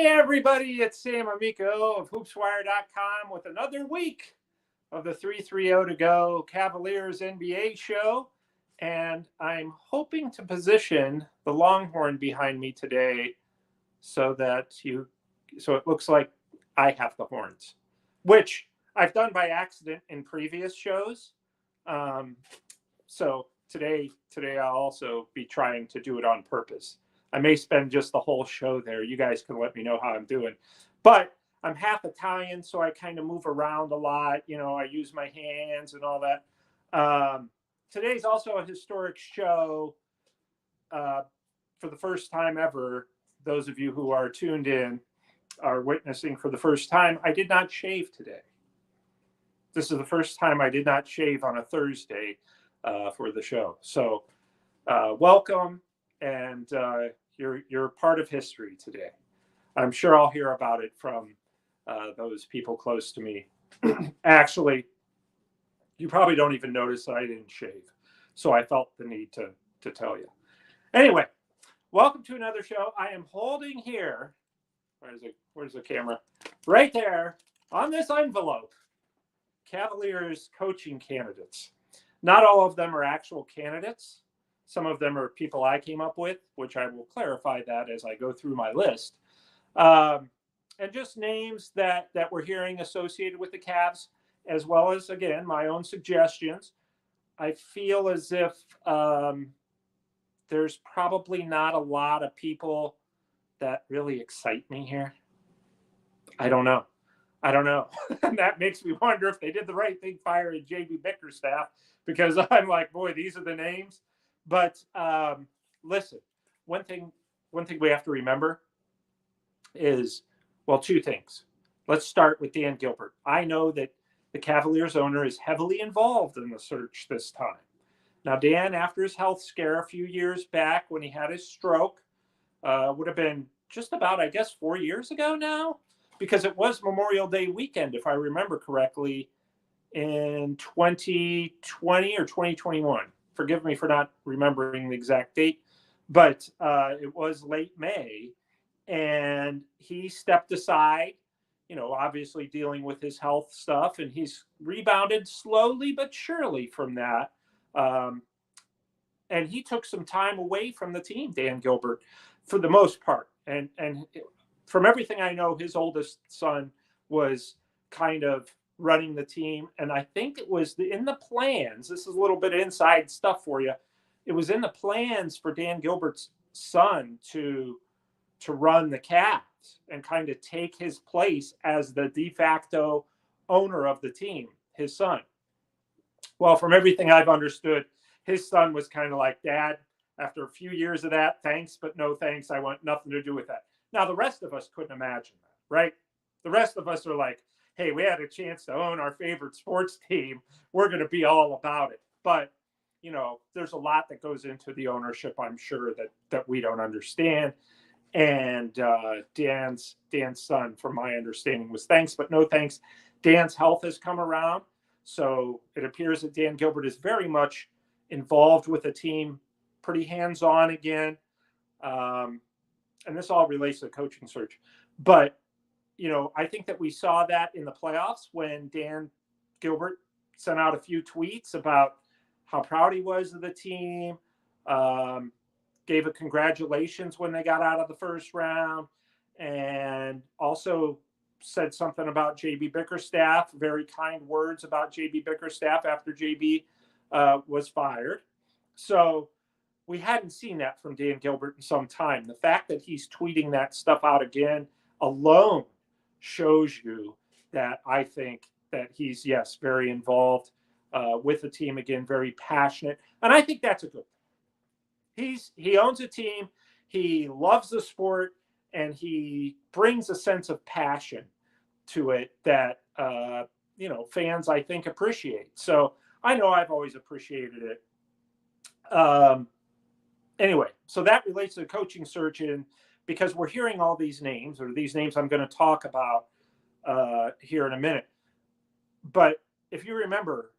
Hey everybody, it's Sam Amico of HoopsWire.com with another week of the 3-3-0 to go Cavaliers NBA show. And I'm hoping to position the Longhorn behind me today so it looks like I have the horns, which I've done by accident in previous shows. So today I'll also be trying to do it on purpose. I may spend just the whole show there. You guys can let me know how I'm doing. But I'm half Italian, so I kind of move around a lot. You know, I use my hands and all that. Today's also a historic show. For the first time ever, those of you who are tuned in are witnessing for the first time, I did not shave today. This is the first time I did not shave on a Thursday for the show. So welcome, and you're part of history today. I'm sure I'll hear about it from those people close to me. Actually, you probably don't even notice that I didn't shave, so I felt the need to tell you. Anyway, welcome to another show. I am holding here, where's the camera? Right there on this envelope, Cavaliers coaching candidates. Not all of them are actual candidates. Some of them are people I came up with, which I will clarify that as I go through my list. And just names that we're hearing associated with the Cavs, as well as, again, my own suggestions. I feel as if there's probably not a lot of people that really excite me here. I don't know. And that makes me wonder if they did the right thing firing JB Bickerstaff, because I'm like, boy, these are the names. But listen, one thing we have to remember is, well, two things. Let's start with Dan Gilbert. I know that the Cavaliers owner is heavily involved in the search this time. Now, Dan, after his health scare a few years back when he had his stroke, would have been just about, I guess, 4 years ago now, because it was Memorial Day weekend, if I remember correctly, in 2020 or 2021. Forgive me for not remembering the exact date, but it was late May, and he stepped aside, you know, obviously dealing with his health stuff, and he's rebounded slowly but surely from that. And he took some time away from the team, Dan Gilbert, for the most part. And from everything I know, his oldest son was kind of running the team. And I think it was in the plans. This is a little bit of inside stuff for you. It was in the plans for Dan Gilbert's son to run the Cavs and kind of take his place as the de facto owner of the team, his son. Well, from everything I've understood, his son was kind of like, Dad, after a few years of that, thanks, but no thanks. I want nothing to do with that. Now, the rest of us couldn't imagine that, right? The rest of us are like, hey, we had a chance to own our favorite sports team. We're going to be all about it. But, you know, there's a lot that goes into the ownership, I'm sure, that we don't understand. And Dan's son, from my understanding, was thanks, but no thanks. Dan's health has come around. So it appears that Dan Gilbert is very much involved with the team, pretty hands-on again. And this all relates to the coaching search. But, you know, I think that we saw that in the playoffs when Dan Gilbert sent out a few tweets about how proud he was of the team, gave a congratulations when they got out of the first round, and also said something about JB Bickerstaff, very kind words about JB Bickerstaff after JB was fired. So we hadn't seen that from Dan Gilbert in some time. The fact that he's tweeting that stuff out again alone shows you that I think that he's, yes, very involved with the team again, very passionate. And I think that's a good thing. He owns a team. He loves the sport, and he brings a sense of passion to it that, you know, fans, I think, appreciate. So I know I've always appreciated it. Anyway, so that relates to the coaching search, and because we're hearing all these names, or these names I'm going to talk about here in a minute. But if you remember,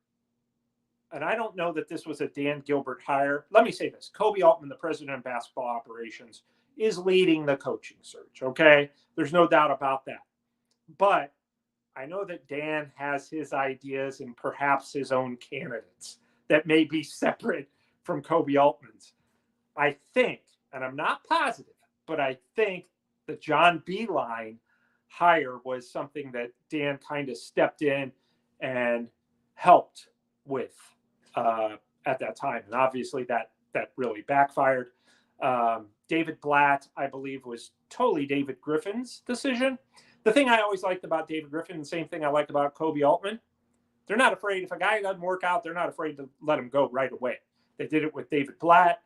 and I don't know that this was a Dan Gilbert hire. Let me say this. Kobe Altman, the president of basketball operations, is leading the coaching search. Okay. There's no doubt about that. But I know that Dan has his ideas and perhaps his own candidates that may be separate from Kobe Altman's. I think, and I'm not positive, but I think the John Beilein hire was something that Dan kind of stepped in and helped with at that time. And obviously that really backfired. David Blatt, I believe, was totally David Griffin's decision. The thing I always liked about David Griffin, the same thing I liked about Kobe Altman, they're not afraid. If a guy doesn't work out, they're not afraid to let him go right away. They did it with David Blatt,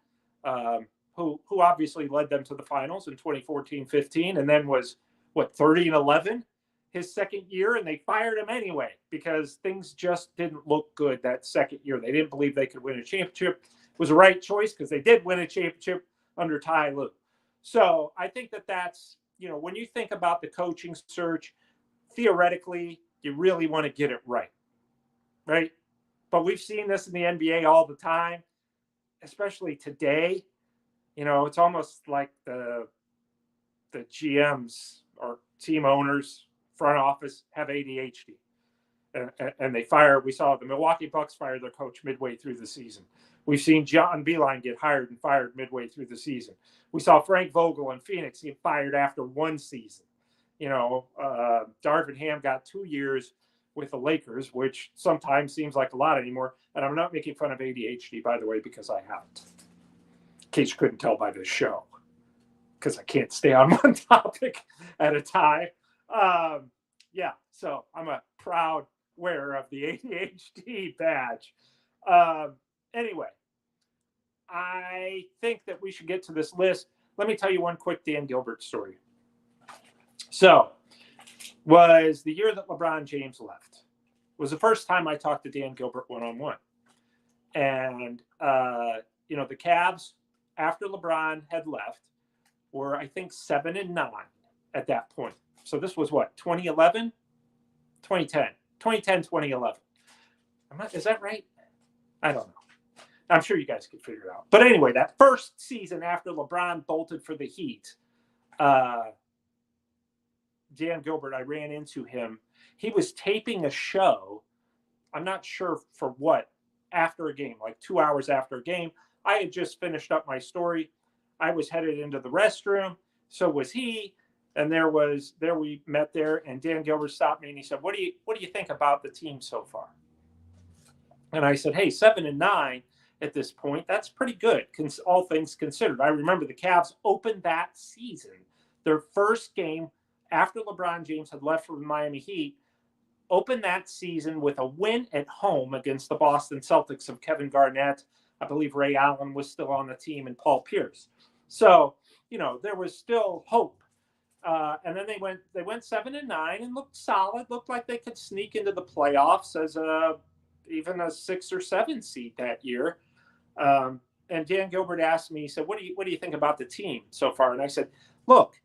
who obviously led them to the finals in 2014-15, and then was, 30-11 his second year, and they fired him anyway because things just didn't look good that second year. They didn't believe they could win a championship. It was the right choice because they did win a championship under Ty Lue. So I think that's, when you think about the coaching search, theoretically, you really want to get it right. Right? But we've seen this in the NBA all the time, especially today. It's almost like the GMs or team owners, front office have ADHD. And we saw the Milwaukee Bucks fire their coach midway through the season. We've seen John Beilein get hired and fired midway through the season. We saw Frank Vogel in Phoenix get fired after one season. Darvin Ham got 2 years with the Lakers, which sometimes seems like a lot anymore. And I'm not making fun of ADHD, by the way, because I haven't. In case you couldn't tell by this show, because I can't stay on one topic at a time. So I'm a proud wearer of the ADHD badge. Anyway, I think that we should get to this list. Let me tell you one quick Dan Gilbert story. So, was the year that LeBron James left. It was the first time I talked to Dan Gilbert one-on-one. And, the Cavs, after LeBron had left, were, I think, 7-9 at that point. So this was what, 2011? 2010. 2011. Is that right? I don't know. I'm sure you guys could figure it out. But anyway, that first season after LeBron bolted for the Heat, Dan Gilbert, I ran into him. He was taping a show, I'm not sure for what, after a game, like 2 hours after a game. I had just finished up my story. I was headed into the restroom. So was he. And there we met there, and Dan Gilbert stopped me and he said, what do you think about the team so far? And I said, hey, 7-9 at this point, that's pretty good, all things considered. I remember the Cavs opened that season, their first game after LeBron James had left for the Miami Heat, opened that season with a win at home against the Boston Celtics of Kevin Garnett. I believe Ray Allen was still on the team and Paul Pierce. So, there was still hope. And then they went 7-9 and looked solid, looked like they could sneak into the playoffs as even a 6 or 7 seed that year. And Dan Gilbert asked me, he said, what do you think about the team so far? And I said, look,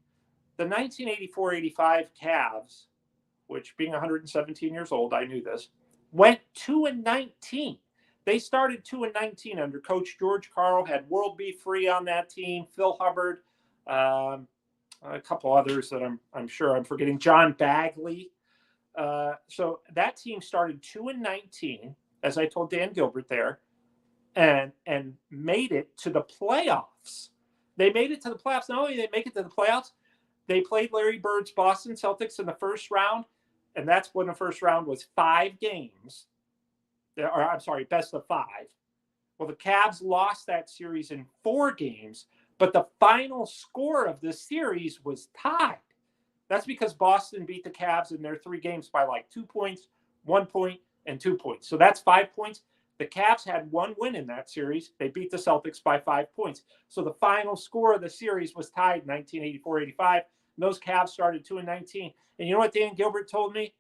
the 1984-85 Cavs, which being 117 years old, I knew this, went 2-19. They started 2-19 under Coach George Karl, had World B. Free on that team, Phil Hubbard, a couple others that I'm sure I'm forgetting, John Bagley. So that team started 2-19, as I told Dan Gilbert there, and made it to the playoffs. They made it to the playoffs. Not only did they make it to the playoffs, they played Larry Bird's Boston Celtics in the first round, and that's when the first round was 5 games. Or I'm sorry, best of 5. Well, the Cavs lost that series in 4 games, but the final score of the series was tied. That's because Boston beat the Cavs in their 3 games by like 2 points, 1 point, and 2 points. So that's 5 points. The Cavs had 1 win in that series. They beat the Celtics by 5 points. So the final score of the series was tied 1984-85. Those Cavs started 2-19. And you know what Dan Gilbert told me?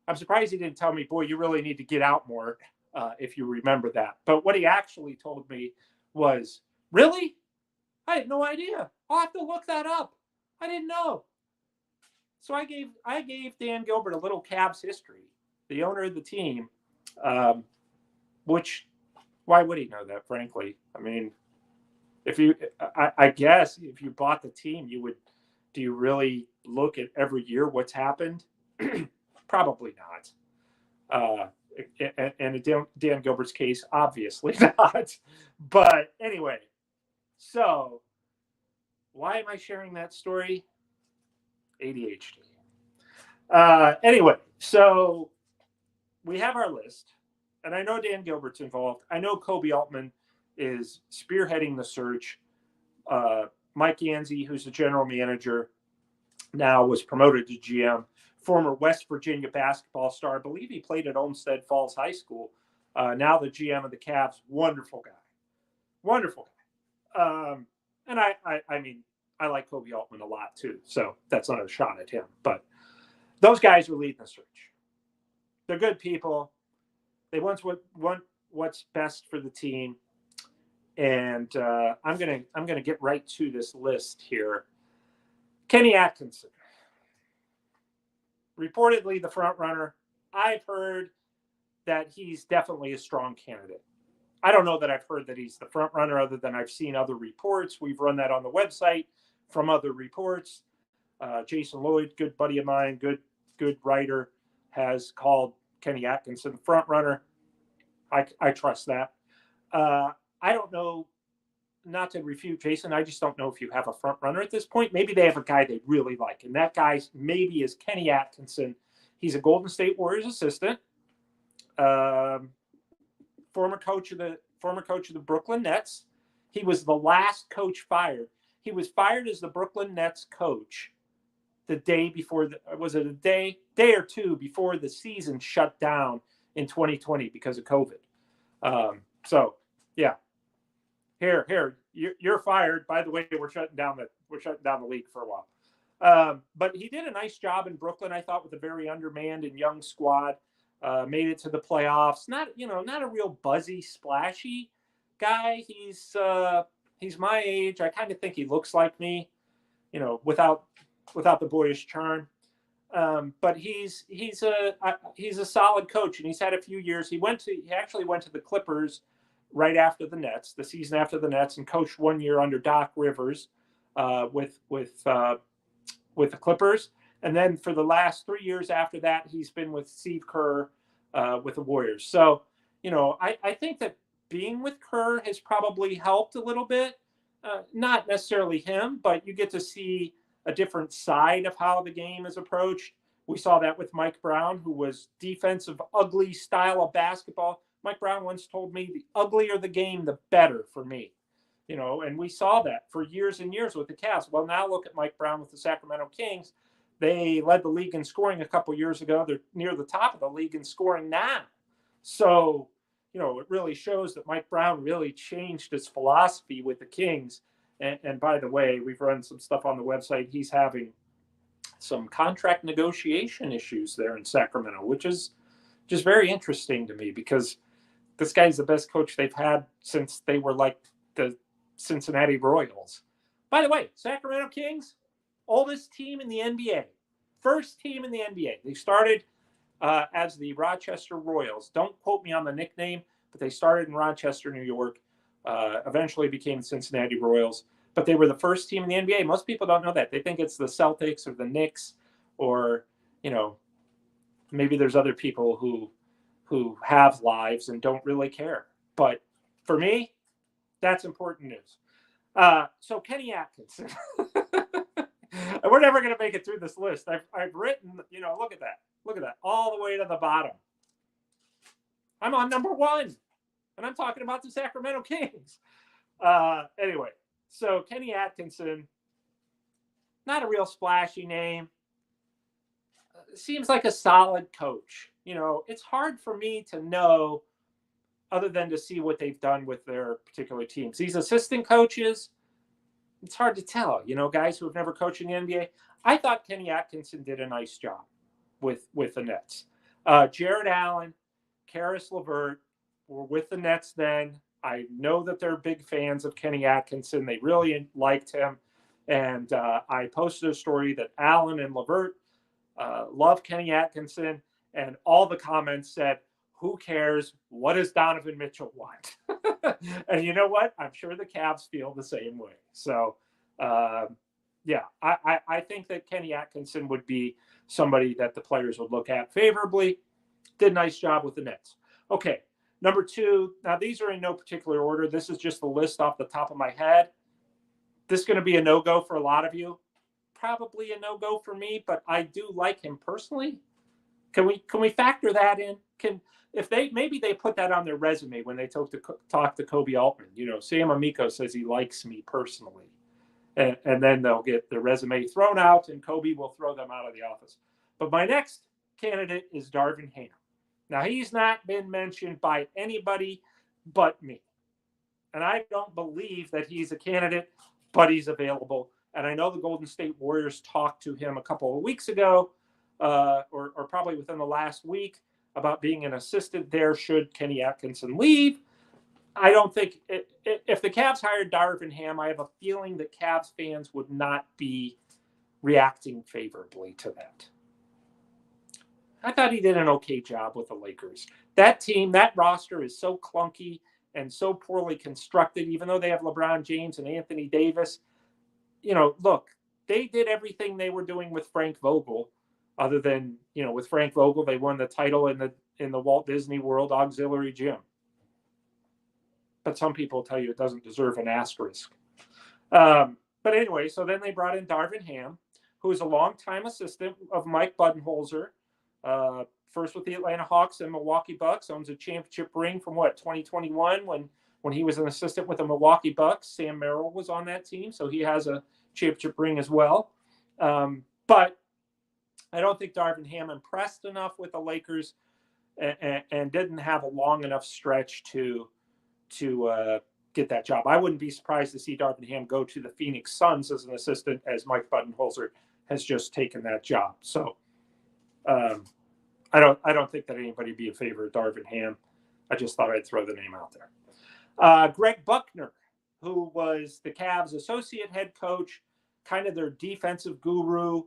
I'm surprised he didn't tell me, boy, you really need to get out more if you remember that. But what he actually told me was, really? I had no idea. I'll have to look that up. I didn't know. So I gave Dan Gilbert a little Cavs history, the owner of the team, which, why would he know that, frankly? I mean, If you, I guess if you bought the team, you would. Do you really look at every year what's happened? Probably not. Uh, and in Dan Gilbert's case, obviously not. But anyway, so why am I sharing that story? ADHD. Anyway, so we have our list, and I know Dan Gilbert's involved. I know Kobe Altman is spearheading the search. Mike Yancey, who's the general manager, now was promoted to GM. Former West Virginia basketball star. I believe he played at Olmsted Falls High School. Now the GM of the Cavs. Wonderful guy. Wonderful guy. And I mean, I like Kobe Altman a lot too. So that's not a shot at him. But those guys are leading the search. They're good people. They want what's best for the team. And I'm gonna get right to this list here. Kenny Atkinson, reportedly the front runner. I've heard that he's definitely a strong candidate. I don't know that I've heard that he's the front runner, other than I've seen other reports. We've run that on the website from other reports. Jason Lloyd, good buddy of mine, good writer, has called Kenny Atkinson the front runner. I trust that. I don't know, not to refute Jason, I just don't know if you have a front runner at this point. Maybe they have a guy they really like, and that guy maybe is Kenny Atkinson. He's a Golden State Warriors assistant, former coach of the Brooklyn Nets. He was the last coach fired. He was fired as the Brooklyn Nets coach the day before was it a day or two before the season shut down in 2020 because of COVID. So yeah. Here, you're fired. By the way, we're shutting down the league for a while. But he did a nice job in Brooklyn, I thought, with a very undermanned and young squad. Made it to the playoffs. Not a real buzzy, splashy guy. He's my age. I kind of think he looks like me, without the boyish charm. But he's a solid coach, and he's had a few years. He actually went to the Clippers right after the Nets, the season after the Nets, and coached 1 year under Doc Rivers with the Clippers. And then for the last 3 years after that, he's been with Steve Kerr with the Warriors. So, I think that being with Kerr has probably helped a little bit. Not necessarily him, but you get to see a different side of how the game is approached. We saw that with Mike Brown, who was defensive, ugly style of basketball. Mike Brown once told me, the uglier the game, the better for me. And we saw that for years and years with the Cavs. Well, now look at Mike Brown with the Sacramento Kings. They led the league in scoring a couple years ago. They're near the top of the league in scoring now. So, it really shows that Mike Brown really changed his philosophy with the Kings. And by the way, we've run some stuff on the website. He's having some contract negotiation issues there in Sacramento, which is just very interesting to me because this guy's the best coach they've had since they were like the Cincinnati Royals. By the way, Sacramento Kings, oldest team in the NBA, first team in the NBA. They started as the Rochester Royals. Don't quote me on the nickname, but they started in Rochester, New York, eventually became the Cincinnati Royals. But they were the first team in the NBA. Most people don't know that. They think it's the Celtics or the Knicks or, maybe there's other people who have lives and don't really care. But for me, that's important news. So Kenny Atkinson. We're never going to make it through this list. I've written, look at that, all the way to the bottom. I'm on number 1, and I'm talking about the Sacramento Kings. Anyway, so Kenny Atkinson, not a real splashy name. Seems like a solid coach. It's hard for me to know other than to see what they've done with their particular teams. These assistant coaches, it's hard to tell, guys who have never coached in the NBA. I thought Kenny Atkinson did a nice job with the Nets. Jared Allen, Karis LeVert were with the Nets then. I know that they're big fans of Kenny Atkinson. They really liked him. And I posted a story that Allen and LeVert love Kenny Atkinson. And all the comments said, who cares? What does Donovan Mitchell want? And you know what? I'm sure the Cavs feel the same way. So, yeah, I think that Kenny Atkinson would be somebody that the players would look at favorably. Did a nice job with the Nets. Okay, number 2. Now, these are in no particular order. This is just the list off the top of my head. This is going to be a no-go for a lot of you. Probably a no-go for me, but I do like him personally. Can we factor that in? If they put that on their resume when they talk to Kobe Altman. Sam Amico says he likes me personally, and then they'll get their resume thrown out, and Kobe will throw them out of the office. But my next candidate is Darvin Ham. Now, he's not been mentioned by anybody but me, and I don't believe that he's a candidate, but he's available. And I know the Golden State Warriors talked to him a couple of weeks ago, or probably within the last week, about being an assistant there should Kenny Atkinson leave. I don't think if the Cavs hired Darvin Ham, I have a feeling that Cavs fans would not be reacting favorably to that. I thought he did an okay job with the Lakers. That team, that roster is so clunky and so poorly constructed, even though they have LeBron James and Anthony Davis. Look, they did everything they were doing with Frank Vogel, other than, with Frank Vogel, they won the title in the Walt Disney World Auxiliary Gym. But some people tell you it doesn't deserve an asterisk. But anyway, so then they brought in Darvin Ham, who is a longtime assistant of Mike Budenholzer, first with the Atlanta Hawks and Milwaukee Bucks, owns a championship ring from 2021 when he was an assistant with the Milwaukee Bucks. Sam Merrill was on that team, so he has a championship ring as well. But I don't think Darvin Ham impressed enough with the Lakers and didn't have a long enough stretch to get that job. I wouldn't be surprised to see Darvin Ham go to the Phoenix Suns as an assistant, as Mike Budenholzer has just taken that job. So I don't think that anybody would be in favor of Darvin Ham. I just thought I'd throw the name out there. Greg Buckner, who was the Cavs' associate head coach, kind of their defensive guru,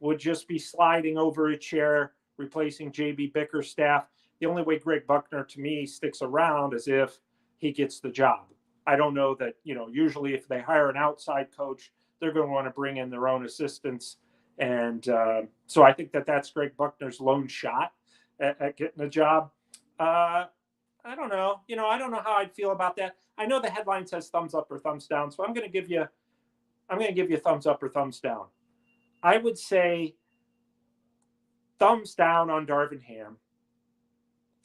would just be sliding over a chair, replacing J.B. Bickerstaff. The only way Greg Buckner, to me, sticks around is if he gets the job. I don't know that, usually if they hire an outside coach, they're going to want to bring in their own assistants. And so I think that's Greg Buckner's lone shot at getting a job. I don't know. I don't know how I'd feel about that. I know the headline says thumbs up or thumbs down, so I'm going to give you thumbs up or thumbs down. I would say thumbs down on Darvin Ham,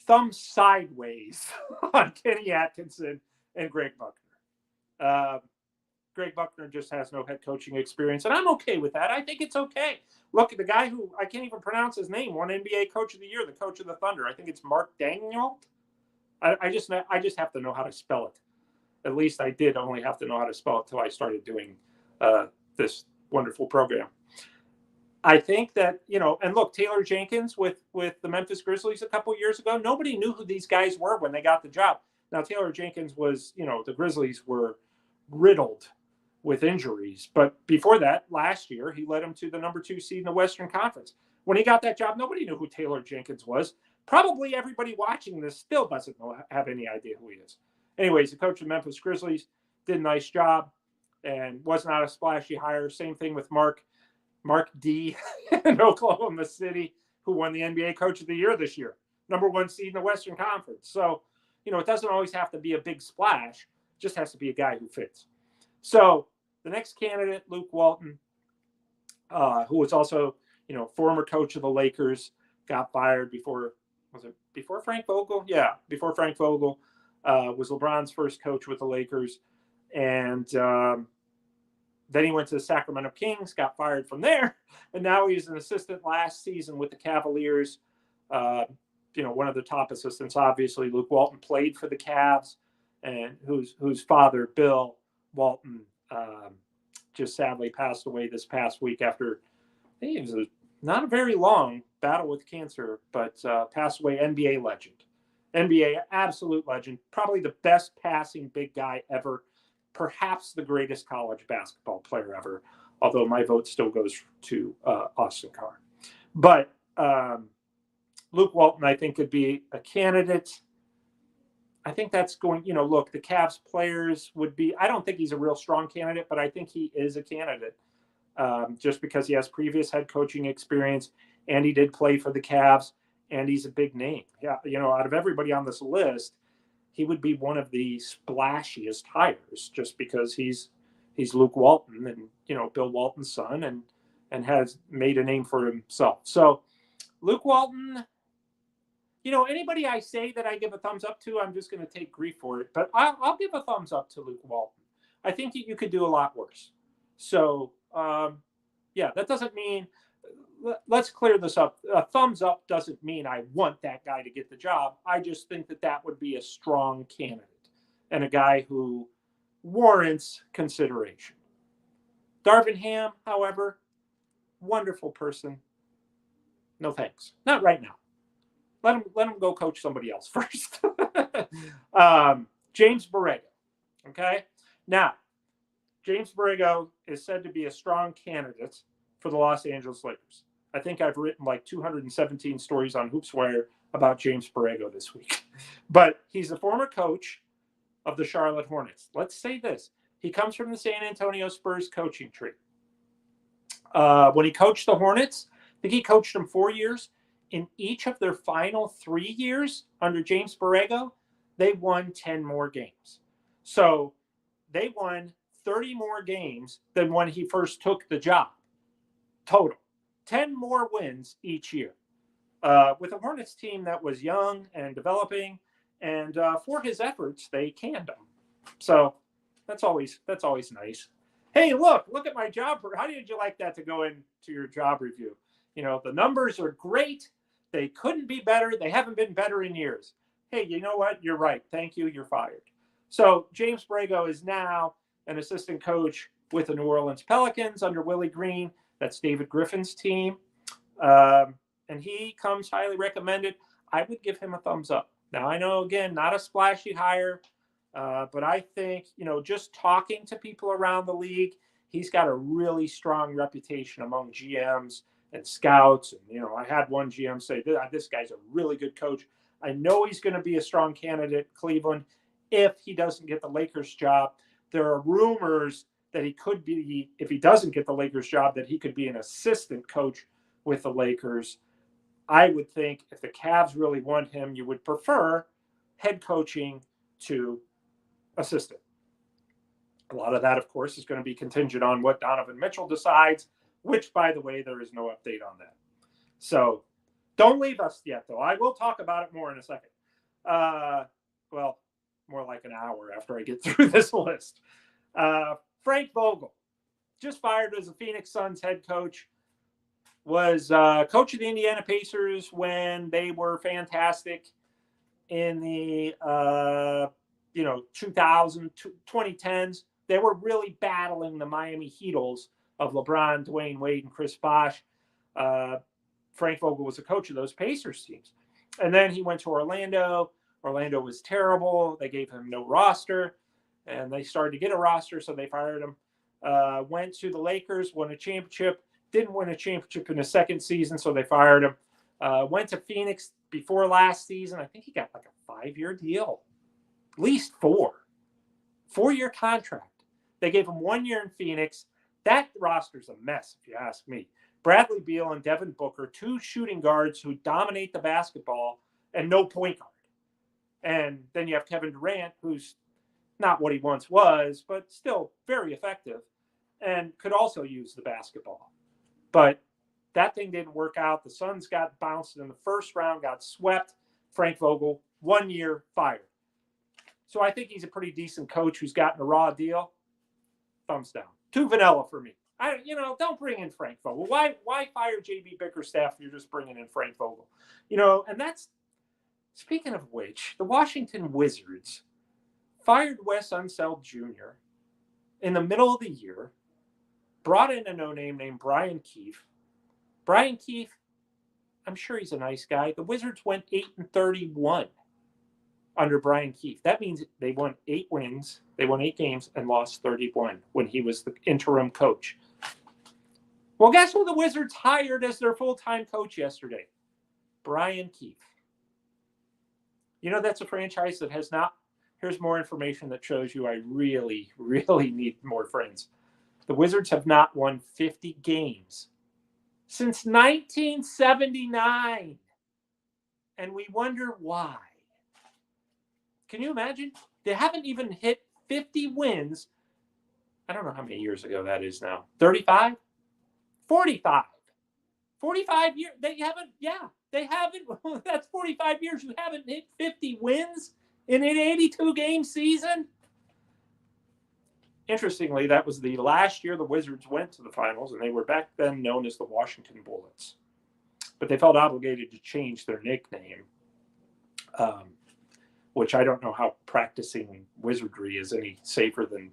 thumbs sideways on Kenny Atkinson and Greg Buckner. Greg Buckner just has no head coaching experience, and I'm okay with that. I think it's okay. Look, the guy who I can't even pronounce his name, won NBA Coach of the Year, the coach of the Thunder. I think it's Mark Daigneault. I just have to know how to spell it. At least I did only have to know how to spell it until I started doing this wonderful program. I think that, and look, Taylor Jenkins with the Memphis Grizzlies a couple years ago, nobody knew who these guys were when they got the job. Now, Taylor Jenkins was, the Grizzlies were riddled with injuries. But before that, last year, he led them to the number 2 seed in the Western Conference. When he got that job, nobody knew who Taylor Jenkins was. Probably everybody watching this still doesn't have any idea who he is. Anyways, the coach of the Memphis Grizzlies did a nice job and was not a splashy hire. Same thing with Mark D in Oklahoma City, who won the NBA Coach of the Year this year, number 1 seed in the Western Conference. So, it doesn't always have to be a big splash. It just has to be a guy who fits. So the next candidate, Luke Walton, who was also, former coach of the Lakers, got fired before Frank Vogel? Yeah, before Frank Vogel was LeBron's first coach with the Lakers. And then he went to the Sacramento Kings, got fired from there. And now he's an assistant last season with the Cavaliers. One of the top assistants, obviously. Luke Walton played for the Cavs, and whose father, Bill Walton, just sadly passed away this past week after, I think it was not a very long battle with cancer, but passed away. NBA legend. NBA absolute legend. Probably the best passing big guy ever. Perhaps the greatest college basketball player ever, although my vote still goes to Austin Carr. But Luke Walton, I think, could be a candidate. I think that's going, look, the Cavs players would be, I don't think he's a real strong candidate, but I think he is a candidate just because he has previous head coaching experience and he did play for the Cavs and he's a big name. Yeah. Out of everybody on this list, he would be one of the splashiest hires just because he's Luke Walton and, Bill Walton's son and has made a name for himself. So Luke Walton, anybody I say that I give a thumbs up to, I'm just going to take grief for it. But I'll give a thumbs up to Luke Walton. I think you could do a lot worse. So, that doesn't mean – let's clear this up. A thumbs up doesn't mean I want that guy to get the job. I just think that would be a strong candidate and a guy who warrants consideration. Darvin Ham, however, wonderful person. No thanks. Not right now. Let him go coach somebody else first. James Borrego. Okay. Now, James Borrego is said to be a strong candidate for the Los Angeles Lakers. I think I've written like 217 stories on HoopsWire about James Borrego this week. But he's a former coach of the Charlotte Hornets. Let's say this. He comes from the San Antonio Spurs coaching tree. When he coached the Hornets, I think he coached them 4 years. In each of their final 3 years under James Borrego, they won 10 more games. So they won 30 more games than when he first took the job. Total. 10 more wins each year. With a Hornets team that was young and developing, and for his efforts, they canned him. So that's always nice. Hey, look at my job. How did you like that to go into your job review? The numbers are great. They couldn't be better. They haven't been better in years. Hey, you know what? You're right. Thank you. You're fired. So James Borrego is now an assistant coach with the New Orleans Pelicans under Willie Green. That's David Griffin's team. And he comes highly recommended. I would give him a thumbs up. Now, I know, again, not a splashy hire, but I think, just talking to people around the league, he's got a really strong reputation among GMs and scouts. And, I had one GM say, this guy's a really good coach. I know he's going to be a strong candidate in Cleveland if he doesn't get the Lakers job. There are rumors that he could be, if he doesn't get the Lakers job, that he could be an assistant coach with the Lakers. I would think if the Cavs really want him, you would prefer head coaching to assistant. A lot of that, of course, is going to be contingent on what Donovan Mitchell decides, which, by the way, there is no update on that. So don't leave us yet, though. I will talk about it more in a second. Well, more like an hour after I get through this list. Frank Vogel, just fired as the Phoenix Suns head coach, was coach of the Indiana Pacers when they were fantastic in the 2010s. They were really battling the Miami Heatles of LeBron, Dwayne Wade, and Chris Bosh. Frank Vogel was a coach of those Pacers teams. And then he went to Orlando. Orlando was terrible. They gave him no roster. And they started to get a roster, so they fired him. Went to the Lakers, won a championship. Didn't win a championship in the second season, so they fired him. Went to Phoenix before last season. I think he got like a 5-year deal. At least 4. 4-year contract. They gave him 1 year in Phoenix. That roster's a mess, if you ask me. Bradley Beal and Devin Booker, 2 shooting guards who dominate the basketball, and no point guard. And then you have Kevin Durant, who's not what he once was, but still very effective and could also use the basketball. But that thing didn't work out. The Suns got bounced in the first round, got swept. Frank Vogel, 1 year, fired. So I think he's a pretty decent coach who's gotten a raw deal. Thumbs down. Too vanilla for me. Don't bring in Frank Vogel. Why fire JB Bickerstaff if you're just bringing in Frank Vogel? And that's, speaking of which, the Washington Wizards fired Wes Unseld Jr. in the middle of the year, brought in a no-name named Brian Keefe. Brian Keefe, I'm sure he's a nice guy. The Wizards went 8-31 under Brian Keefe. That means they won 8 wins. They won 8 games and lost 31 when he was the interim coach. Well, guess who the Wizards hired as their full-time coach yesterday? Brian Keefe. You know, that's a franchise that has not. Here's more information that shows you I really, really need more friends. The Wizards have not won 50 games since 1979. And we wonder why. Can you imagine? They haven't even hit 50 wins. I don't know how many years ago that is now. 35? 45. 45 years. They haven't, they haven't. That's 45 years. You haven't hit 50 wins in an 82 game season. Interestingly, that was the last year the Wizards went to the finals, and they were back then known as the Washington Bullets. But they felt obligated to change their nickname, which I don't know how practicing wizardry is any safer than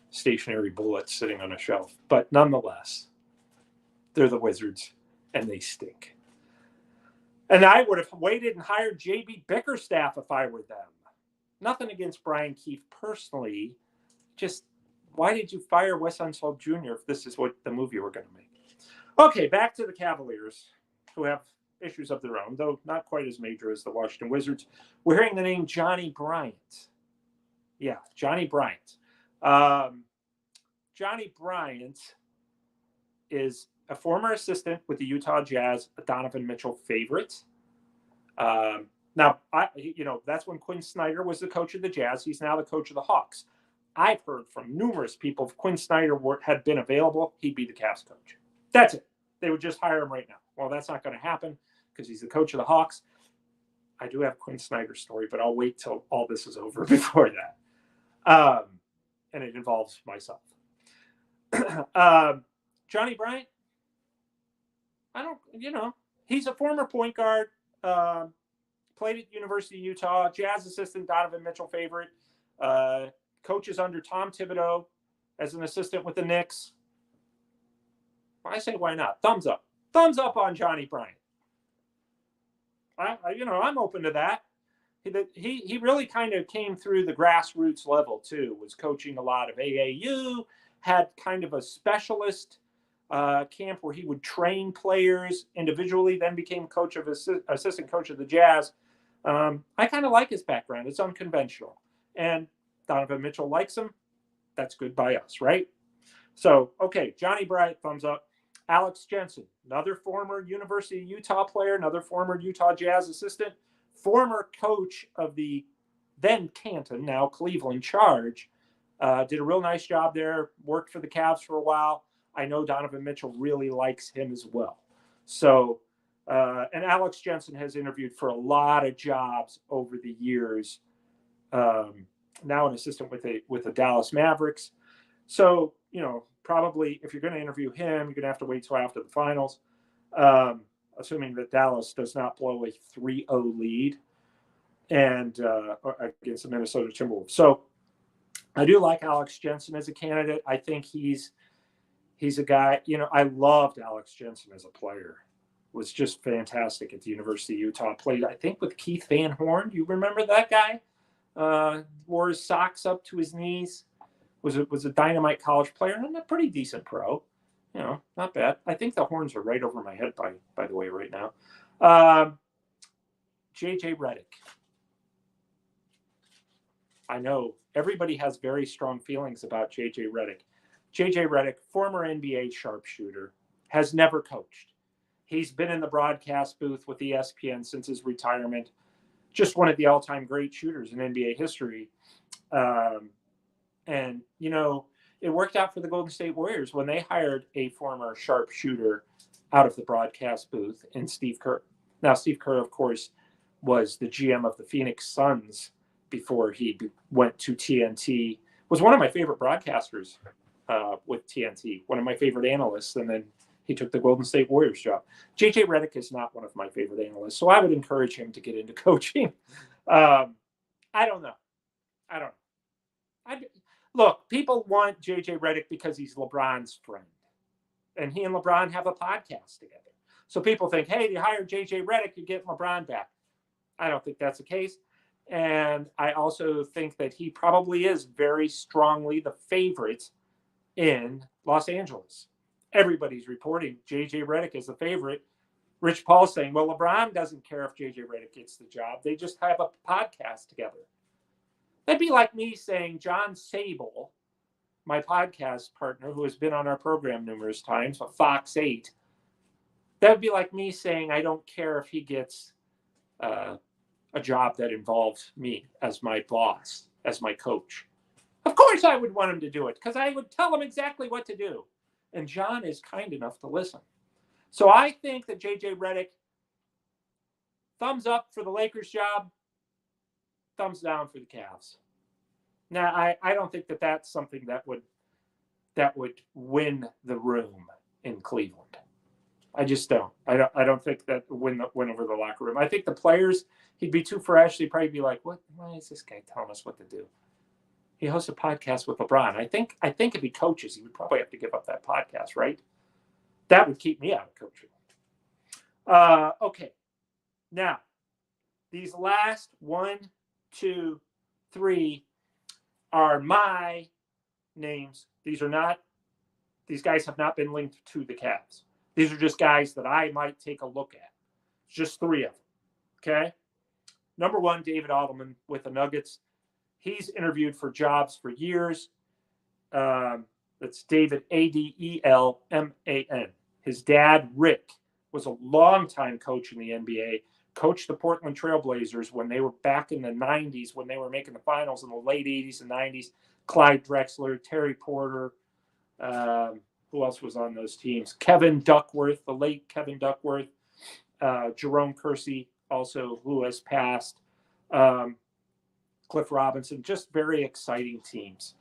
stationary bullets sitting on a shelf. But nonetheless, they're the Wizards, and they stink. And I would have waited and hired J.B. Bickerstaff if I were them. Nothing against Brian Keefe personally. Just, why did you fire Wes Unseld Jr. if this is what the movie we're going to make? Okay, back to the Cavaliers, who have issues of their own, though not quite as major as the Washington Wizards. We're hearing the name Johnnie Bryant. Yeah, Johnnie Bryant. Johnnie Bryant is a former assistant with the Utah Jazz, a Donovan Mitchell favorite. Now, that's when Quin Snyder was the coach of the Jazz. He's now the coach of the Hawks. I've heard from numerous people if Quin Snyder had been available, he'd be the Cavs coach. That's it. They would just hire him right now. Well, that's not going to happen because he's the coach of the Hawks. I do have Quin Snyder's story, but I'll wait till all this is over before that. And it involves myself. Johnnie Bryant, he's a former point guard, played at the University of Utah, Jazz assistant, Donovan Mitchell favorite, coaches under Tom Thibodeau as an assistant with the Knicks. I say, why not? Thumbs up. Thumbs up on Johnnie Bryant. I'm open to that. He really kind of came through the grassroots level, too, was coaching a lot of AAU, had kind of a specialist camp where he would train players individually, then became assistant coach of the Jazz. I kind of like his background. It's unconventional. And Donovan Mitchell likes him. That's good by us, right? So, okay, Johnnie Bryant, thumbs up. Alex Jensen, another former University of Utah player, another former Utah Jazz assistant, former coach of the then Canton, now Cleveland Charge. Did a real nice job there, worked for the Cavs for a while. I know Donovan Mitchell really likes him as well. So, and Alex Jensen has interviewed for a lot of jobs over the years. Now an assistant with the Dallas Mavericks. So, probably if you're going to interview him, you're going to have to wait till after the finals, assuming that Dallas does not blow a 3-0 lead and against the Minnesota Timberwolves. So I do like Alex Jensen as a candidate. I think he's a guy, I loved Alex Jensen as a player. Was just fantastic at the University of Utah. Played, I think, with Keith Van Horn. Do you remember that guy? Wore his socks up to his knees. Was a dynamite college player and a pretty decent pro. Not bad. I think the horns are right over my head, by the way, right now. JJ Redick. I know everybody has very strong feelings about JJ Redick. JJ Redick, former NBA sharpshooter, has never coached. He's been in the broadcast booth with ESPN since his retirement. Just one of the all-time great shooters in NBA history. And, it worked out for the Golden State Warriors when they hired a former sharpshooter out of the broadcast booth in Steve Kerr. Now, Steve Kerr, of course, was the GM of the Phoenix Suns before he went to TNT, was one of my favorite broadcasters with TNT, one of my favorite analysts, and then he took the Golden State Warriors job. JJ Redick is not one of my favorite analysts, so I would encourage him to get into coaching. I don't know. Look, people want JJ Redick because he's LeBron's friend. And he and LeBron have a podcast together. So people think, hey, you hire JJ Redick, you get LeBron back. I don't think that's the case. And I also think that he probably is very strongly the favorite in Los Angeles. Everybody's reporting JJ Redick is the favorite Rich Paul saying, well, LeBron doesn't care if JJ Redick gets the job. They just have a podcast together. That'd be like me saying John Sable, my podcast partner, who has been on our program numerous times, on Fox 8. That would be like me saying I don't care if he gets a job that involves me as my boss, as my coach. Of course I would want him to do it because I would tell him exactly what to do. And John is kind enough to listen. So I think that JJ Redick, thumbs up for the Lakers job, thumbs down for the Cavs. Now, I don't think that that's something that would win the room in Cleveland. I just don't. I don't think that win over the locker room. I think the players, he'd be too fresh. He'd probably be like, "What? Why is this guy telling us what to do?" He hosts a podcast with LeBron. I think if he coaches, he would probably have to give up that podcast, right? That would keep me out of coaching. Okay. Now, these last 1, 2, 3 are my names. These guys have not been linked to the Cavs. These are just guys that I might take a look at. Just 3 of them. Okay. Number 1, David Adelman with the Nuggets. He's interviewed for jobs for years. That's David, Adelman. His dad, Rick, was a longtime coach in the NBA, coached the Portland Trailblazers when they were back in the 90s, when they were making the finals in the late 80s and 90s. Clyde Drexler, Terry Porter. Who else was on those teams? Kevin Duckworth, the late Kevin Duckworth. Jerome Kersey, also, who has passed. Cliff Robinson, just very exciting teams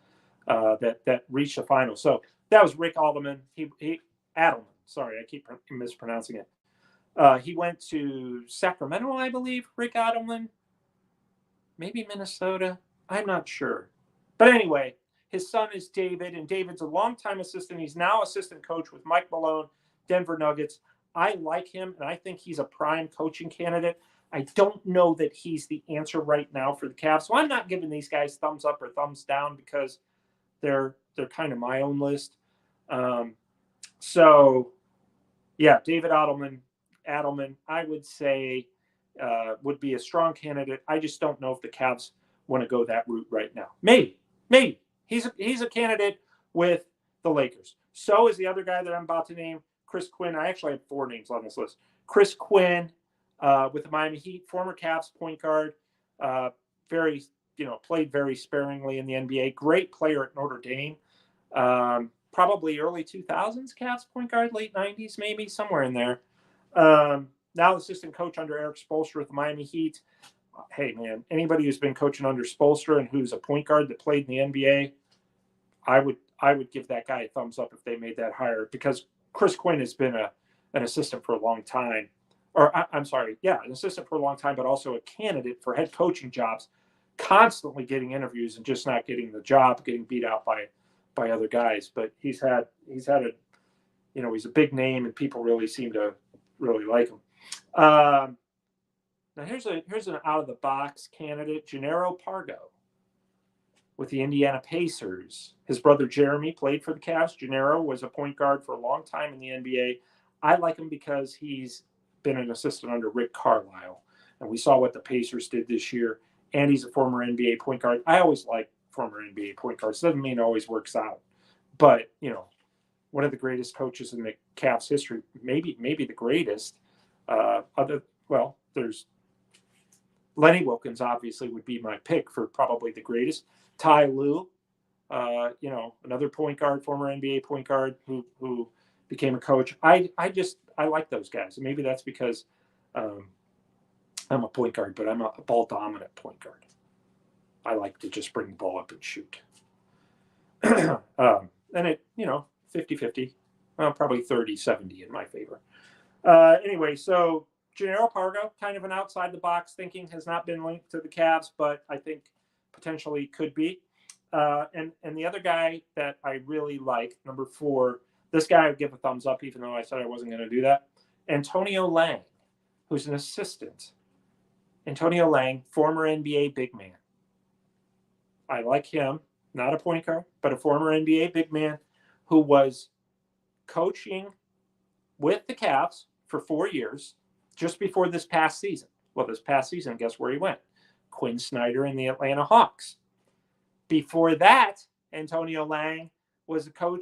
that reached the final. So that was Rick Adelman. Adelman. Sorry, I keep mispronouncing it. He went to Sacramento, I believe, Rick Adelman. Maybe Minnesota. I'm not sure. But anyway, his son is David, and David's a longtime assistant. He's now assistant coach with Mike Malone, Denver Nuggets. I like him, and I think he's a prime coaching candidate. I don't know that he's the answer right now for the Cavs. So I'm not giving these guys thumbs up or thumbs down because they're kind of my own list. So, yeah, David Adelman, I would say would be a strong candidate. I just don't know if the Cavs want to go that route right now. Maybe. He's a candidate with the Lakers. So is the other guy that I'm about to name, Chris Quinn. I actually have 4 names on this list. Chris Quinn with the Miami Heat, former Cavs point guard, played very sparingly in the NBA. Great player at Notre Dame. Probably early 2000s Cavs point guard, late 90s maybe, somewhere in there. Now assistant coach under Eric Spoelstra with the Miami Heat. Hey, man, anybody who's been coaching under Spoelstra and who's a point guard that played in the NBA, I would give that guy a thumbs up if they made that hire, because Chris Quinn has been an assistant for a long time. An assistant for a long time, but also a candidate for head coaching jobs, constantly getting interviews and just not getting the job, getting beat out by other guys. But he's had he's a big name, and people really seem to really like him. Now here's an out of the box candidate, Jannero Pargo with the Indiana Pacers. His brother Jeremy played for the Cavs. Jannero was a point guard for a long time in the NBA. I like him because he's been an assistant under Rick Carlisle, and we saw what the Pacers did this year. And he's a former NBA point guard. I always like former NBA point guards. Doesn't mean it always works out, but one of the greatest coaches in the Cavs history, maybe the greatest. There's Lenny Wilkens obviously would be my pick for probably the greatest. Ty Lue, another point guard, former NBA point guard who became a coach. I like those guys. And maybe that's because I'm a point guard, but I'm a ball dominant point guard. I like to just bring the ball up and shoot. And it, 50-50, probably 30-70 in my favor. Anyway, so Jannero Pargo, kind of an outside the box thinking, has not been linked to the Cavs, but I think potentially could be. And the other guy that I really like, number 4, this guy I would give a thumbs up, even though I said I wasn't going to do that. Antonio Lang, who's an assistant. Antonio Lang, former NBA big man. I like him, not a point guard, but a former NBA big man who was coaching with the Cavs for 4 years, just before this past season. Well, this past season, guess where he went? Quin Snyder in the Atlanta Hawks. Before that, Antonio Lang was a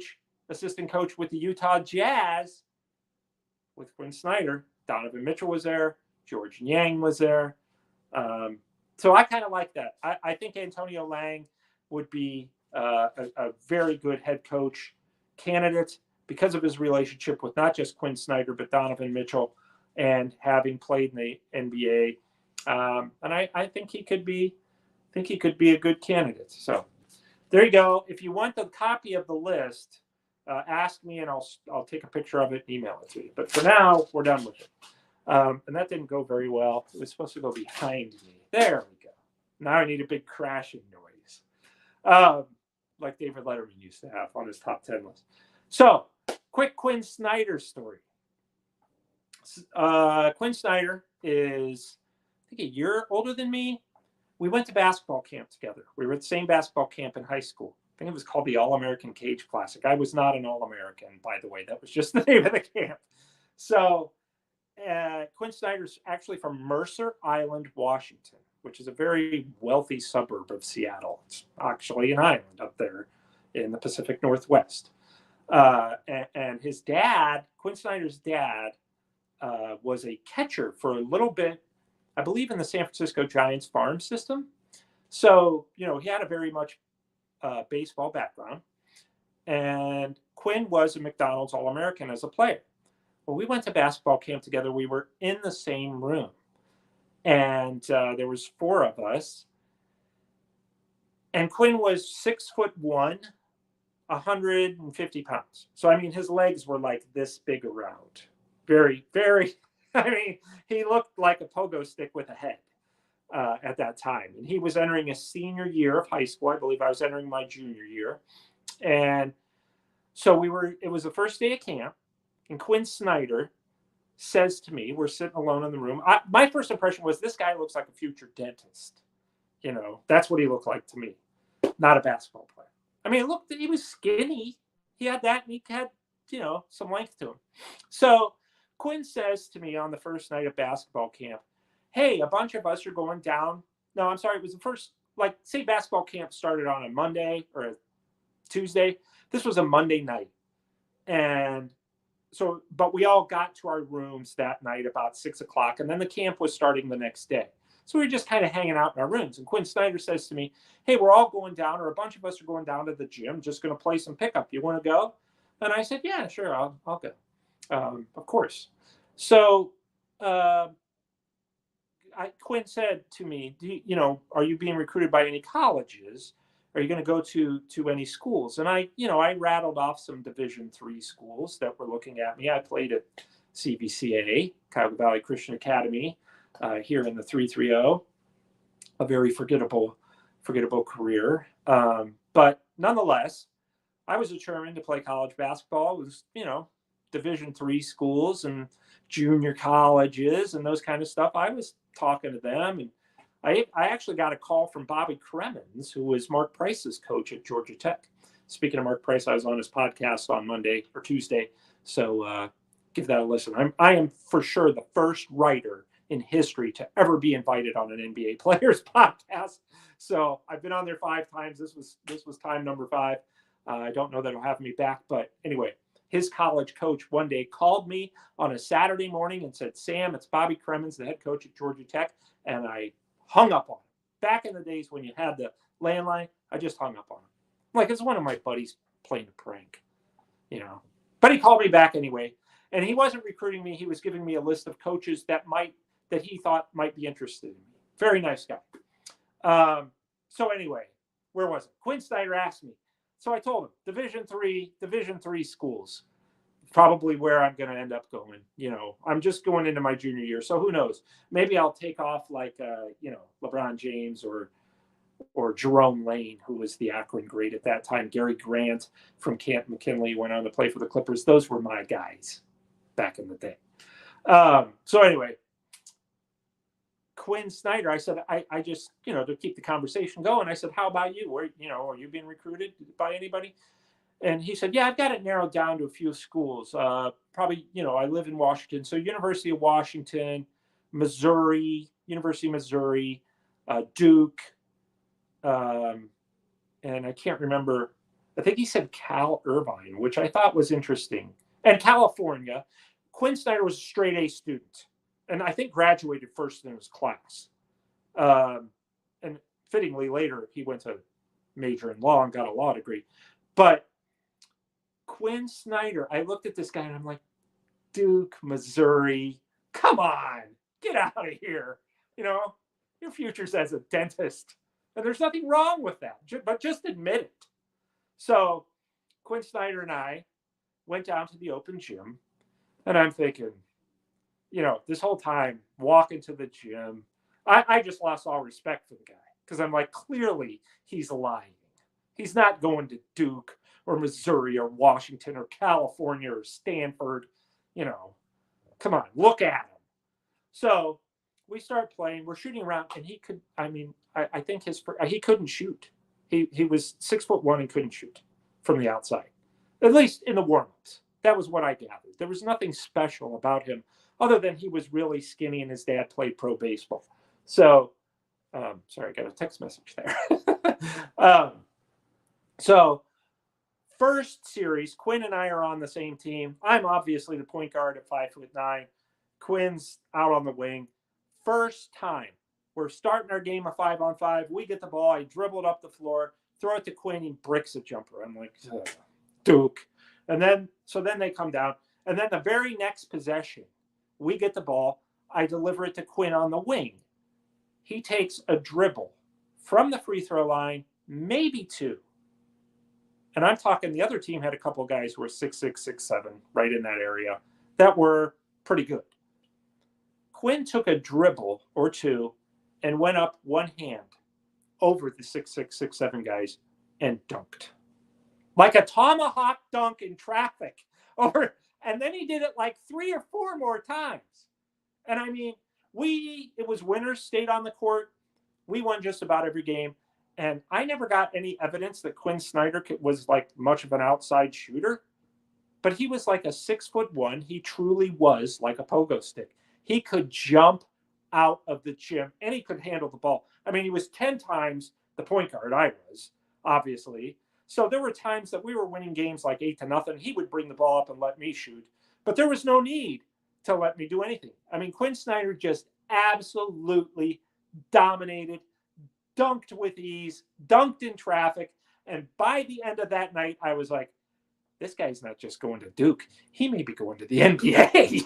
assistant coach with the Utah Jazz with Quin Snyder. Donovan Mitchell was there. George Yang was there. So I kind of like that. I think Antonio Lang would be a very good head coach candidate because of his relationship with not just Quin Snyder, but Donovan Mitchell, and having played in the NBA. And I think he could be a good candidate. So there you go. If you want the copy of the list, ask me and I'll take a picture of it and email it to you. But for now, we're done with it. And that didn't go very well. It was supposed to go behind me. There we go. Now I need a big crashing noise, like David Letterman used to have on his top 10 list. So, quick Quin Snyder story. Quin Snyder is, I think, a year older than me. We went to basketball camp together. We were at the same basketball camp in high school. I think it was called the All-American Cage Classic. I was not an All-American, by the way. That was just the name of the camp. So, Quin Snyder's actually from Mercer Island, Washington, which is a very wealthy suburb of Seattle. It's actually an island up there in the Pacific Northwest. And his dad, Quin Snyder's dad, was a catcher for a little bit, I believe, in the San Francisco Giants farm system. So, he had a very much baseball background. And Quinn was a McDonald's All-American as a player. Well, we went to basketball camp together. We were in the same room. And there was 4 of us. And Quinn was 6'1", 150 pounds. So, I mean, his legs were like this big around. Very, very, he looked like a pogo stick with a head at that time. And he was entering a senior year of high school. I believe I was entering my junior year. And so it was the first day of camp. And Quin Snyder says to me, we're sitting alone in the room. My first impression was, this guy looks like a future dentist. That's what he looked like to me. Not a basketball player. I mean, he was skinny. He had that, and he had, some length to him. So Quinn says to me on the first night of basketball camp, hey, a bunch of us are going down. No, I'm sorry. It was the first, say basketball camp started on a Monday or a Tuesday. This was a Monday night. And so, but we all got to our rooms that night about 6 o'clock, and then the camp was starting the next day. So we were just kind of hanging out in our rooms. And Quin Snyder says to me, hey, we're all going down, or a bunch of us are going down to the gym, just going to play some pickup. You want to go? And I said, yeah, sure, I'll go. Of course. So Quinn said to me, are you being recruited by any colleges? Are you going to go to any schools? And I rattled off some Division III schools that were looking at me. I played at CVCA, Cuyahoga Valley Christian Academy, here in the 330, a very forgettable career. But nonetheless, I was determined to play college basketball. It was, Division III schools and junior colleges and those kind of stuff. I was talking to them, and I actually got a call from Bobby Cremens, who was Mark Price's coach at Georgia Tech. Speaking of Mark Price, I was on his podcast on Monday or Tuesday, so give that a listen. I am for sure the first writer in history to ever be invited on an NBA player's podcast. So I've been on there 5 times. This was time number 5. I don't know that he'll have me back, but anyway, his college coach one day called me on a Saturday morning and said, Sam, it's Bobby Cremens, the head coach at Georgia Tech, and I hung up on him. Back in the days when you had the landline, I just hung up on him. Like, it's one of my buddies playing a prank, But he called me back anyway, and he wasn't recruiting me. He was giving me a list of coaches that he thought might be interested in me. Very nice guy. So anyway, where was it? Quin Snyder asked me. So I told him, Division III schools, probably where I'm going to end up going. I'm just going into my junior year, so who knows? Maybe I'll take off like, LeBron James or Jerome Lane, who was the Akron great at that time. Gary Grant from Camp McKinley went on to play for the Clippers. Those were my guys back in the day. So anyway, Quin Snyder, I said, I just, to keep the conversation going, I said, how about you? Are you being recruited by anybody? And he said, yeah, I've got it narrowed down to a few schools. Probably, I live in Washington. So University of Washington, Missouri, University of Missouri, Duke, and I can't remember. I think he said Cal Irvine, which I thought was interesting. And California. Quin Snyder was a straight A student, and I think graduated first in his class. And fittingly, later he went to major in law and got a law degree. But Quin Snyder, I looked at this guy and I'm like, Duke, Missouri, come on, get out of here. Your future's as a dentist. And there's nothing wrong with that, but just admit it. So Quin Snyder and I went down to the open gym, and I'm thinking, this whole time walking to the gym, I just lost all respect for the guy because I'm like, clearly he's lying. He's not going to Duke or Missouri or Washington or California or Stanford. Come on, look at him. So we start playing. We're shooting around, and he could. I think he couldn't shoot. He was 6'1" and couldn't shoot from the outside, at least in the warm-ups. That was what I gathered. There was nothing special about him other than he was really skinny and his dad played pro baseball. So, sorry, I got a text message there. So first series, Quinn and I are on the same team. I'm obviously the point guard at 5'9". Quinn's out on the wing. First time we're starting our game of 5-on-5. We get the ball. I dribble it up the floor, throw it to Quinn. He bricks a jumper. I'm like, Duke. And then they come down. And then the very next possession, we get the ball. I deliver it to Quinn on the wing. He takes a dribble from the free throw line, maybe two. And I'm talking the other team had a couple of guys who were 6'6", 6'7", right in that area that were pretty good. Quinn took a dribble or two and went up one hand over the 6'6", 6'7" guys and dunked. Like a tomahawk dunk in traffic. And then he did it like 3 or 4 more times. And I mean, it was winners stayed on the court. We won just about every game. And I never got any evidence that Quin Snyder was like much of an outside shooter. But he was like a 6'1". He truly was like a pogo stick. He could jump out of the gym and he could handle the ball. I mean, he was 10 times the point guard I was, obviously. So there were times that we were winning games like 8-0. He would bring the ball up and let me shoot. But there was no need to let me do anything. I mean, Quin Snyder just absolutely dominated, dunked with ease, dunked in traffic. And by the end of that night, I was like, this guy's not just going to Duke. He may be going to the NBA.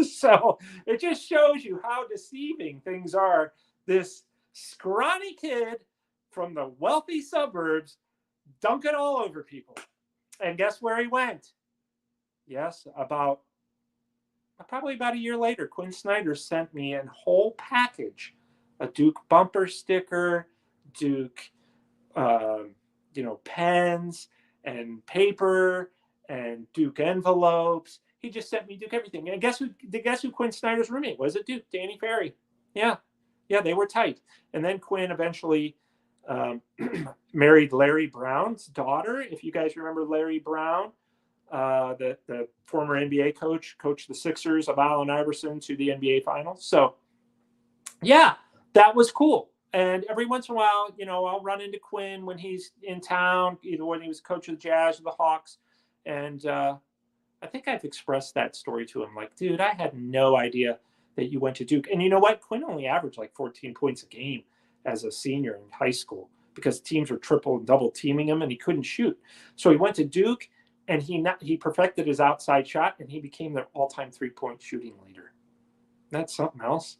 So it just shows you how deceiving things are. This scrawny kid from the wealthy suburbs dunking all over people. And guess where he went? Yes, probably about a year later, Quin Snyder sent me a whole package, a Duke bumper sticker, Duke, pens and paper and Duke envelopes. He just sent me Duke everything. And guess who Quin Snyder's roommate was at Duke? Danny Ferry. Yeah, they were tight. And then Quinn eventually married Larry Brown's daughter. If you guys remember Larry Brown, the former NBA coached the Sixers of Allen Iverson to the NBA Finals. So, yeah, that was cool. And every once in a while, I'll run into Quinn when he's in town, either when he was coach of the Jazz or the Hawks. And I think I've expressed that story to him. Like, dude, I had no idea that you went to Duke. And you know what? Quinn only averaged like 14 points a game as a senior in high school because teams were triple and double teaming him and he couldn't shoot. So he went to Duke and he perfected his outside shot and he became their all-time three-point shooting leader. That's something else.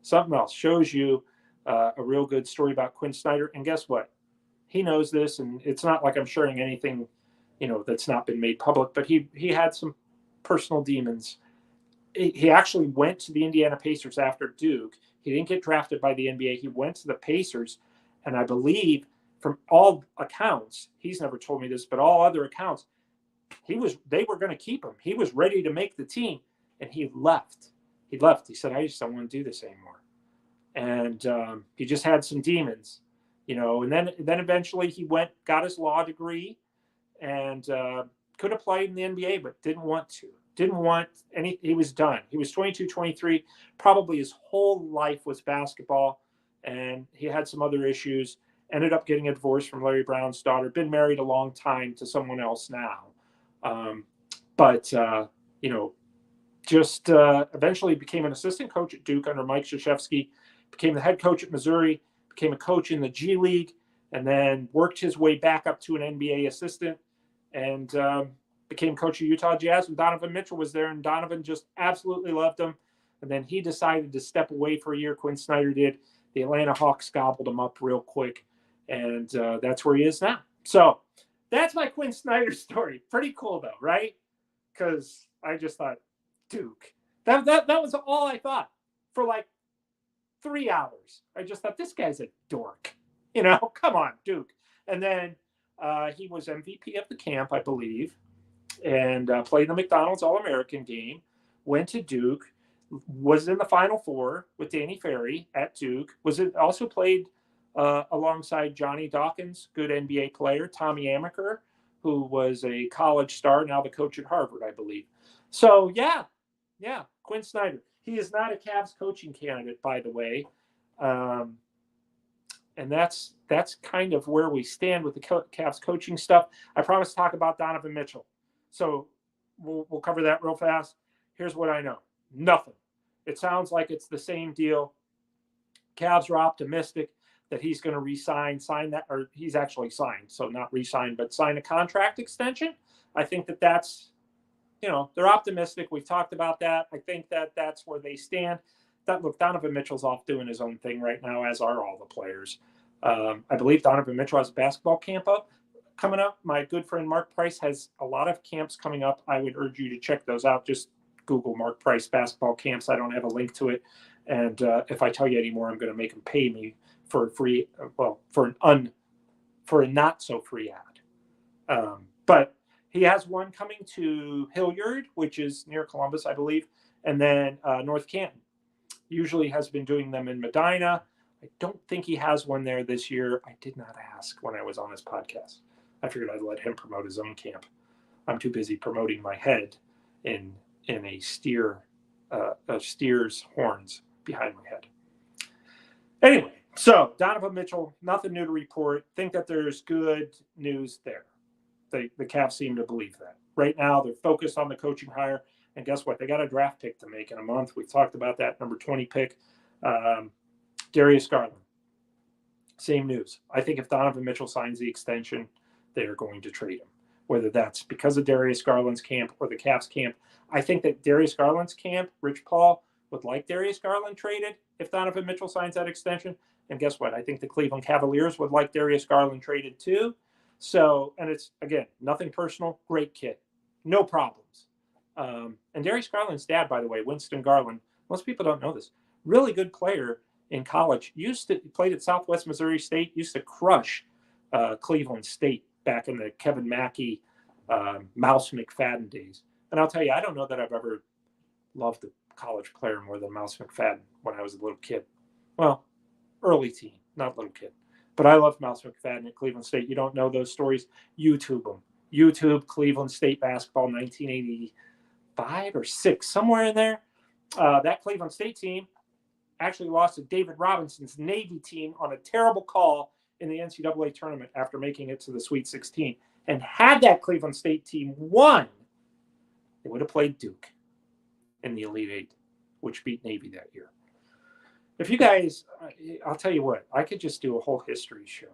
Something else. Shows you a real good story about Quin Snyder. And guess what? He knows this, and it's not like I'm sharing anything, that's not been made public, but he had some personal demons. He actually went to the Indiana Pacers after Duke. He didn't get drafted by the NBA. He went to the Pacers, and I believe from all accounts, he's never told me this, but all other accounts, they were going to keep him. He was ready to make the team, and he left. He said, I just don't want to do this anymore. And he just had some demons, and then eventually he got his law degree, and could have played in the NBA, but didn't want to. Didn't want any. He was done. He was 22, 23. Probably his whole life was basketball, and he had some other issues. Ended up getting a divorce from Larry Brown's daughter. Been married a long time to someone else now, but just eventually became an assistant coach at Duke under Mike Krzyzewski. Became the head coach at Missouri. Became a coach in the G League, and then worked his way back up to an NBA assistant, and became coach of Utah Jazz when Donovan Mitchell was there, and Donovan just absolutely loved him. And then he decided to step away for a year. Quin Snyder did. The Atlanta Hawks gobbled him up real quick, and that's where he is now. So that's my Quin Snyder story. Pretty cool, though, right? Because I just thought, Duke. That was all I thought for like 3 hours. I just thought, this guy's a dork. Come on, Duke. And then he was MVP of the camp, I believe, and played the McDonald's All-American game, went to Duke, was in the Final Four with Danny Ferry at Duke, also played alongside Johnny Dawkins, good NBA player, Tommy Amaker, who was a college star, now the coach at Harvard, I believe. So, yeah, Quin Snyder. He is not a Cavs coaching candidate, by the way. And that's kind of where we stand with the Cavs coaching stuff. I promise to talk about Donovan Mitchell. So we'll cover that real fast. Here's what I know. Nothing. It sounds like it's the same deal. Cavs are optimistic that he's going to sign that, or he's actually signed, so not re-sign, but sign a contract extension. I think that's, they're optimistic. We've talked about that. I think that's where they stand. Look, Donovan Mitchell's off doing his own thing right now, as are all the players. I believe Donovan Mitchell has a basketball camp coming up. My good friend Mark Price has a lot of camps coming up. I would urge you to check those out. Just Google Mark Price basketball camps. I don't have a link to it. And if I tell you anymore, I'm going to make him pay me for a free, for a not so free ad. But he has one coming to Hilliard, which is near Columbus, I believe, and then North Canton. Usually has been doing them in Medina. I don't think he has one there this year. I did not ask when I was on this podcast. I figured I'd let him promote his own camp. I'm too busy promoting my head in a steer's horns behind my head. Anyway, so Donovan Mitchell, nothing new to report. Think that there's good news there. The Cavs seem to believe that. Right now, they're focused on the coaching hire. And guess what? They got a draft pick to make in a month. We talked about that, number 20 pick. Darius Garland. Same news. I think if Donovan Mitchell signs the extension, they are going to trade him. Whether that's because of Darius Garland's camp or the Cavs camp. I think that Darius Garland's camp, Rich Paul, would like Darius Garland traded if Donovan Mitchell signs that extension. And guess what? I think the Cleveland Cavaliers would like Darius Garland traded too. So, and it's, again, nothing personal. Great kid. No problems. And Darius Garland's dad, by the way, Winston Garland, most people don't know this, really good player in college. Played at Southwest Missouri State, used to crush Cleveland State back in the Kevin Mackey, Mouse McFadden days. And I'll tell you, I don't know that I've ever loved a college player more than Mouse McFadden when I was a little kid. Well, early teen, not little kid. But I loved Mouse McFadden at Cleveland State. You don't know those stories? YouTube them. YouTube, Cleveland State basketball, 1985 or 6, somewhere in there. That Cleveland State team actually lost to David Robinson's Navy team on a terrible call in the NCAA tournament after making it to the Sweet 16. And had that Cleveland State team won, they would have played Duke in the Elite Eight, which beat Navy that year. If you guys, I'll tell you what, I could just do a whole history show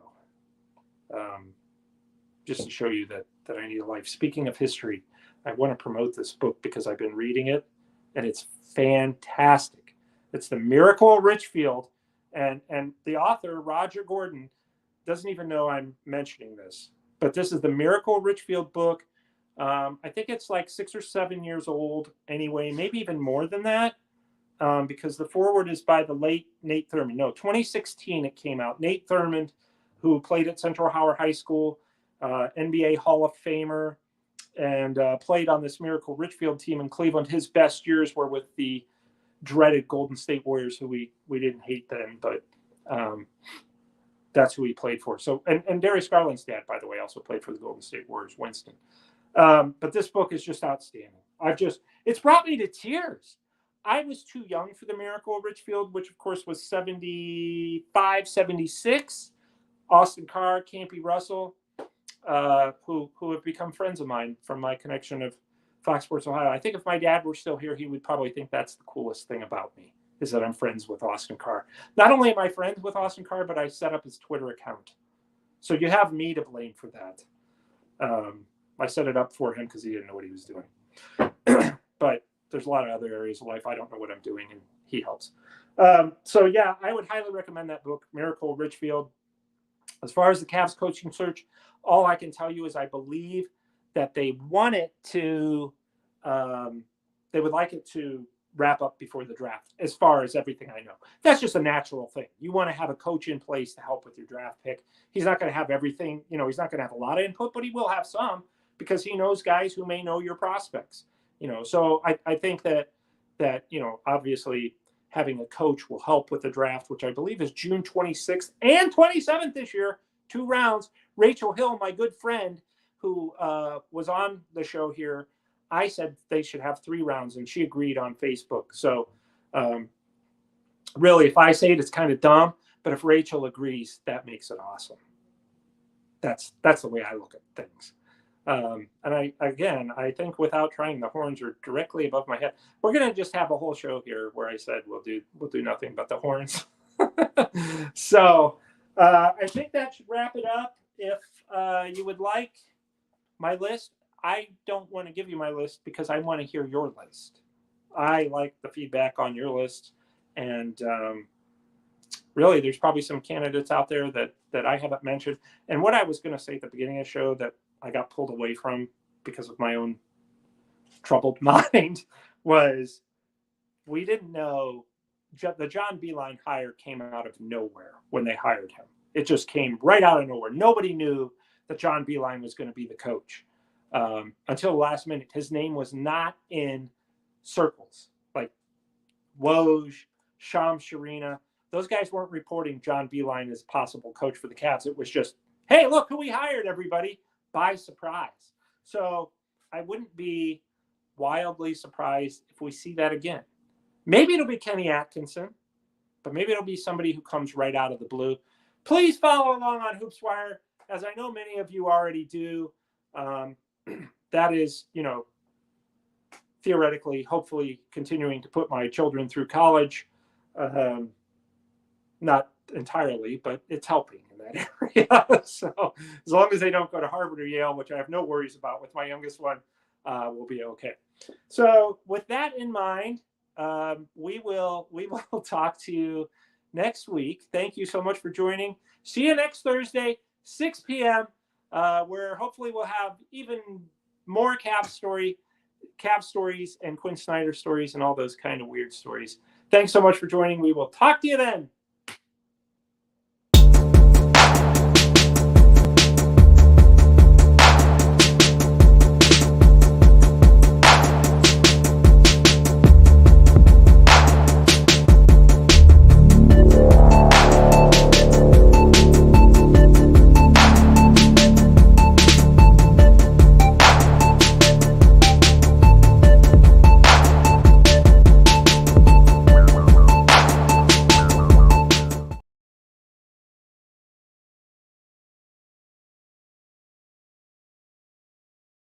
just to show you that I need a life. Speaking of history, I want to promote this book because I've been reading it, and it's fantastic. It's The Miracle of Richfield, and the author, Roger Gordon, doesn't even know I'm mentioning this, but this is the Miracle of Richfield book. I think it's like 6 or 7 years old anyway, maybe even more than that. Because the foreword is by the late Nate Thurmond. No, 2016 it came out. Nate Thurmond, who played at Central Howard High School, NBA Hall of Famer, and played on this Miracle Richfield team in Cleveland. His best years were with the dreaded Golden State Warriors, who we didn't hate then, but that's who he played for. So, and Darius Garland's dad, by the way, also played for the Golden State Warriors, Winston. But this book is just outstanding. It's brought me to tears. I was too young for the Miracle of Richfield, which of course was 75, 76. Austin Carr, Campy Russell, who have become friends of mine from my connection of Fox Sports Ohio. I think if my dad were still here, he would probably think that's the coolest thing about me, is that I'm friends with Austin Carr. Not only am I friends with Austin Carr, but I set up his Twitter account. So you have me to blame for that. I set it up for him because he didn't know what he was doing. But there's a lot of other areas of life I don't know what I'm doing, and he helps. So yeah, I would highly recommend that book, Miracle of Richfield. As far as the Cavs coaching search, all I can tell you is I believe that they want it to, they would like it to wrap up before the draft, as far as everything I know. That's just a natural thing. You want to have a coach in place to help with your draft pick. He's not going to have everything, he's not going to have a lot of input, but he will have some, because he knows guys who may know your prospects. So I think that obviously having a coach will help with the draft, which I believe is June 26th and 27th this year, 2 rounds. Rachel Hill, my good friend, who was on the show here, I said they should have 3 rounds, and she agreed on Facebook. So really, if I say it, it's kind of dumb, but if Rachel agrees, that makes it awesome. That's the way I look at things. And I think without trying, the horns are directly above my head. We're going to just have a whole show here where I said we'll do nothing but the horns. So I think that should wrap it up. If you would like my list, I don't want to give you my list because I want to hear your list. I like the feedback on your list. And really, there's probably some candidates out there that I haven't mentioned. And what I was going to say at the beginning of the show that I got pulled away from because of my own troubled mind was we didn't know the John Beilein hire came out of nowhere when they hired him. It just came right out of nowhere. Nobody knew that John Beilein was going to be the coach until the last minute. His name was not in circles like Woj, Shams Charania. Those guys weren't reporting John Beilein as possible coach for the Cavs. It was just, hey, look who we hired, everybody, by surprise. So I wouldn't be wildly surprised if we see that again. Maybe it'll be Kenny Atkinson, but maybe it'll be somebody who comes right out of the blue. Please follow along on HoopsWire, as I know many of you already do. That is, theoretically, hopefully continuing to put my children through college. Not entirely, but it's helping in that area. So as long as they don't go to Harvard or Yale, which I have no worries about with my youngest one, we'll be okay. So with that in mind, we will talk to you next week. Thank you so much for joining. See you next Thursday, 6 p.m., where hopefully we'll have even more Cavs stories and Quin Snyder stories and all those kind of weird stories. Thanks so much for joining. We will talk to you then.